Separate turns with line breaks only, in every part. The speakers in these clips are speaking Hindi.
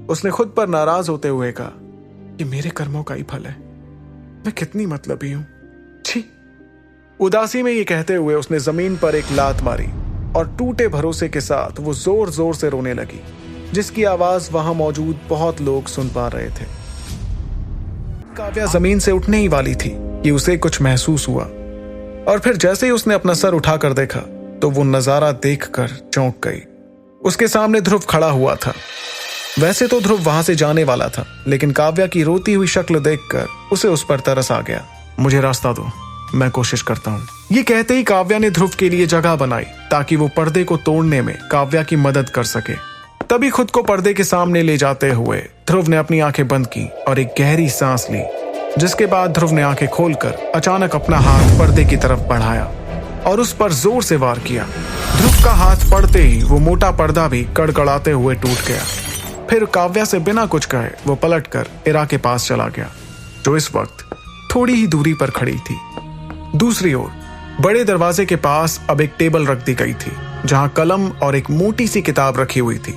उसने खुद पर नाराज होते हुए कहा, ये मेरे कर्मों का ही फल है, मैं कितनी मतलबी हूं, छी। उदासी में ये कहते हुए उसने जमीन पर एक लात मारी और टूटे भरोसे के साथ वो जोर जोर से रोने लगी, जिसकी आवाज वहां मौजूद बहुत लोग सुन पा रहे थे। काव्या जमीन से उठने ही वाली थी कि उसे कुछ महसूस हुआ, और फिर जैसे ही उसने अपना सर उठाकर देखा तो वो नजारा देखकर चौंक गई। उसके सामने ध्रुव खड़ा हुआ था। वैसे तो ध्रुव वहां से जाने वाला था, लेकिन काव्या की रोती हुई शक्ल देखकर उसे उस पर तरस आ गया। मुझे रास्ता दो, मैं कोशिश करता हूँ। ये कहते ही काव्या ने ध्रुव के लिए जगह बनाई ताकि वो पर्दे को तोड़ने में काव्या की मदद कर सके। तभी खुद को पर्दे के सामने ले जाते हुए ध्रुव ने अपनी आंखें बंद की और एक गहरी सांस ली, जिसके बाद ध्रुव ने आंखें खोलकर अचानक अपना हाथ पर्दे की तरफ बढ़ाया और उस पर जोर से वार किया। ध्रुव का हाथ पड़ते ही वो मोटा पर्दा भी कड़कड़ाते हुए टूट गया। फिर काव्या से बिना कुछ कहे वो पलटकर इरा के पास चला गया, जो इस वक्त थोड़ी ही दूरी पर खड़ी थी। दूसरी ओर बड़े दरवाजे के पास अब एक टेबल रख दी गई थी, जहां कलम और एक मोटी सी किताब रखी हुई थी।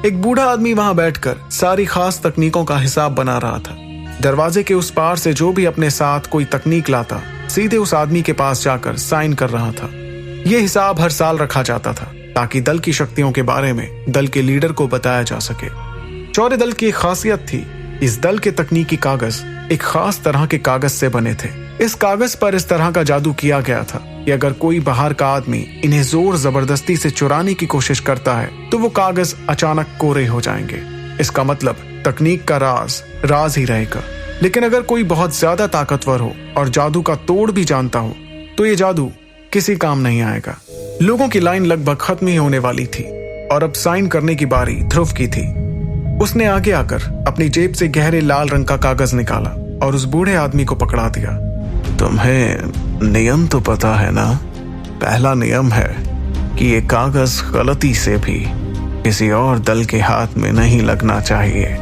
एक बूढ़ा आदमी वहां बैठकर सारी खास तकनीकों का हिसाब बना रहा था। दरवाजे के उस पार से जो भी अपने साथ कोई तकनीक लाता, सीधे उस आदमी के पास जाकर साइन कर रहा था। यह हिसाब हर साल रखा जाता था ताकि दल की शक्तियों के बारे में दल के लीडर को बताया जा सके। चौरे दल की एक खासियत थी, इस दल के तकनीकी कागज एक खास तरह के कागज से बने थे। इस कागज पर इस तरह का जादू किया गया था कि अगर कोई बाहर का आदमी इन्हें जोर जबरदस्ती से चुराने की कोशिश करता है तो वो कागज अचानक कोरे हो जाएंगे। इसका मतलब तकनीक का राज ही रहेगा। लेकिन अगर कोई बहुत ज्यादा ताकतवर हो और जादू का तोड़ भी जानता हो तो ये जादू किसी काम नहीं आएगा। लोगों की लाइन लगभग खत्म ही होने वाली थी और अब साइन करने की बारी ध्रुव की थी। उसने आगे आकर अपनी जेब से गहरे लाल रंग का कागज निकाला और उस बूढ़े आदमी को पकड़ा दिया।
तुम्हें नियम तो पता है ना? पहला नियम है कि ये कागज गलती से भी किसी और दल के हाथ में नहीं लगना चाहिए,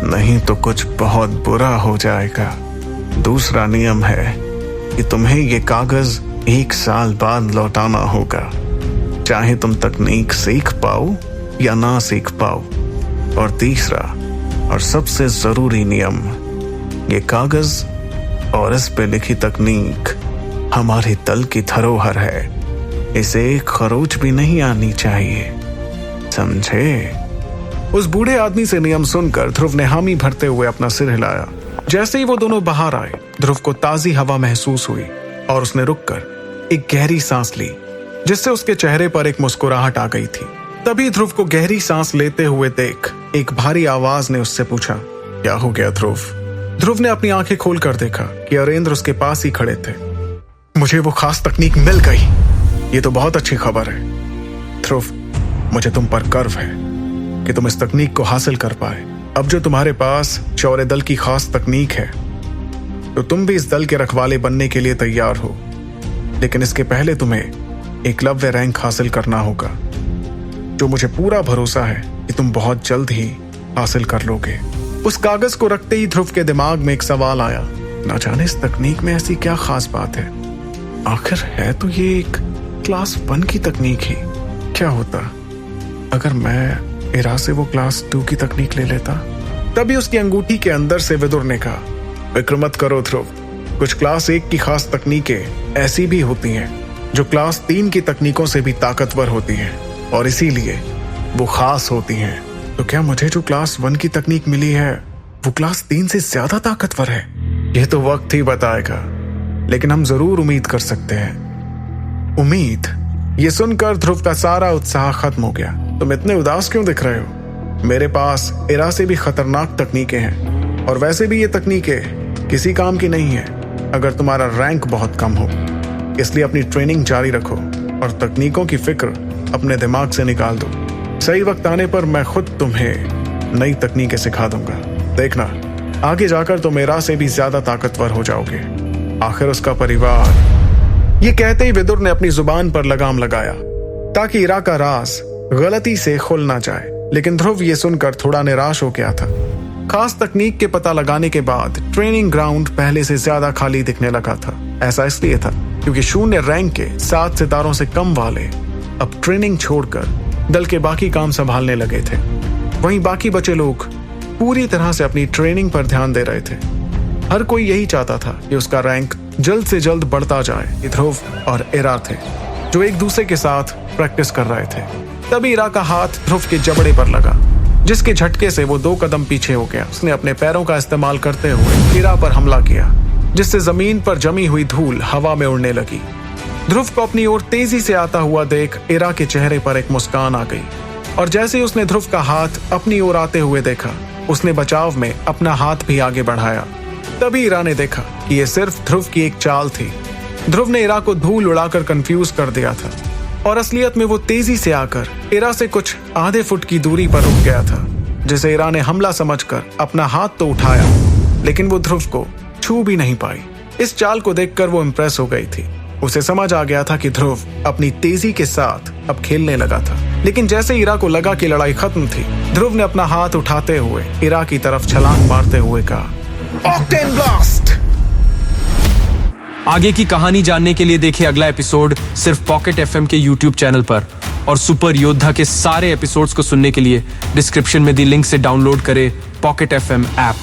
नहीं तो कुछ बहुत बुरा हो जाएगा। दूसरा नियम है कि तुम्हें ये कागज 1 साल बाद लौटाना होगा, चाहे तुम तकनीक सीख पाओ या ना सीख पाओ। और तीसरा और सबसे जरूरी नियम, ये कागज और इस पे लिखी तकनीक हमारे दल की धरोहर है, इसे एक खरोच भी नहीं आनी चाहिए, समझे?
उस बूढ़े आदमी से नियम सुनकर ध्रुव ने हामी भरते हुए अपना सिर हिलाया। जैसे ही वो दोनों बाहर आए, ध्रुव को ताजी हवा महसूस हुई और उसने रुककर एक गहरी सांस ली, जिससे उसके चेहरे पर एक मुस्कुराहट आ गई थी। तभी ध्रुव को गहरी सांस लेते हुए देख एक भारी आवाज ने उससे पूछा, क्या हो गया ध्रुव? ध्रुव ने अपनी आंखें खोलकर देखा कि अरेंद्र उसके पास ही खड़े थे। मुझे वो खास तकनीक मिल गई, ये तो बहुत अच्छी खबर है। ध्रुव, मुझे तुम पर गर्व है कि तुम इस तकनीक को हासिल कर पाए। अब जो तुम्हारे पास चौरे दल की खास तकनीक है, तो तुम भी इस दल के रखवाले बनने के लिए तैयार हो। लेकिन इसके पहले तुम्हें एकलव्य रैंक हासिल करना होगा, जो मुझे पूरा भरोसा है कि तुम बहुत जल्द ही हासिल कर लोगे। उस कागज को रखते ही ध्रुव के दिमाग में एक सवाल आया, ना जाने इस तकनीक में ऐसी क्या खास बात है। आखिर है तो ये एक क्लास 1 की तकनीक ही। क्या होता अगर मैं इरा से वो क्लास 2 की तकनीक ले लेता? तभी उसकी अंगूठी के अंदर से विदुर ने कहा, फिक्र मत करो ध्रुव, कुछ क्लास 1 की खास तकनीकें ऐसी भी होती हैं जो क्लास 3 की तकनीकों से भी ताकतवर होती हैं, और इसीलिए वो खास होती हैं। तो क्या मुझे जो क्लास 1 की तकनीक मिली है वो क्लास 3 से ज्यादा ताकतवर है? यह तो वक्त ही बताएगा, लेकिन हम जरूर उम्मीद कर सकते हैं। उम्मीद? ये सुनकर ध्रुव का सारा उत्साह खत्म हो गया। तुम इतने उदास क्यों दिख रहे हो? मेरे पास इरा से भी खतरनाक तकनीकें हैं, और वैसे भी ये तकनीकें किसी काम की नहीं है अगर तुम्हारा रैंक बहुत कम हो। इसलिए अपनी ट्रेनिंग जारी रखो और तकनीकों की फिक्र अपने दिमाग से निकाल दो। सही वक्त आने पर मैं खुद तुम्हें नई तकनीकें सिखा दूंगा। देखना, आगे जाकर तुम इरा से भी ज्यादा ताकतवर हो जाओगे। आखिर उसका परिवार। ये कहते ही विदुर ने अपनी जुबान पर लगाम लगाया ताकि इरा का राज गलती से खुल ना जाए। लेकिन ध्रुव ये सुनकर थोड़ा निराश हो गया था। खास तकनीक के पता लगाने के बाद ट्रेनिंग ग्राउंड पहले से ज्यादा खाली दिखने लगा था। ऐसा इसलिए था क्योंकि 0 रैंक के 7 सितारों से कम वाले अब ट्रेनिंग छोड़कर दल के बाकी काम संभालने लगे थे। वहीं बाकी बचे लोग पूरी तरह से अपनी ट्रेनिंग पर ध्यान दे रहे थे। हर कोई यही चाहता था कि उसका रैंक जल्द से जल्द बढ़ता जाए। ध्रुव और इरा थे जो एक दूसरे के साथ प्रैक्टिस कर रहे थे। तभी इरा का हाथ ध्रुव के जबड़े पर लगा, जिसके झटके से वो 2 कदम पीछे हो गया। उसने अपने पैरों का इस्तेमाल करते हुए इरा पर हमला किया, जिससे जमीन पर जमी हुई धूल हवा में उड़ने लगी। ध्रुव को अपनी ओर तेजी से आता हुआ देख इरा के चेहरे पर एक मुस्कान आ गई, और जैसे ही उसने ध्रुव का हाथ अपनी ओर आते हुए देखा, उसने बचाव में अपना हाथ भी आगे बढ़ाया। तभी इरा ने देखा कि यह सिर्फ ध्रुव की एक चाल थी। ध्रुव ने इरा को धूल उड़ाकर कंफ्यूज कर दिया था, और असलियत में वो तेजी से आकर इरा से कुछ आधे फुट की दूरी पर रुक गया था, जिसे इरा ने हमला समझकर अपना हाथ तो उठाया, लेकिन वो ध्रुव को छू भी नहीं पाई। इस चाल को देखकर वो इम्प्रेस हो गई थी। उसे समझ आ गया था कि ध्रुव अपनी तेजी के साथ अब खेलने लगा था। लेकिन जैसे इरा को लगा कि लड़ाई खत्म थी, ध्रुव ने अपना हाथ उठाते हुए इरा की तरफ छलांग मारते हुए कहा, ऑक्टेन ब्लास्ट।
आगे की कहानी जानने के लिए देखिए अगला एपिसोड सिर्फ पॉकेट एफएम के यूट्यूब चैनल पर, और सुपर योद्धा के सारे एपिसोड्स को सुनने के लिए डिस्क्रिप्शन में दी लिंक से डाउनलोड करें पॉकेट एफएम ऐप।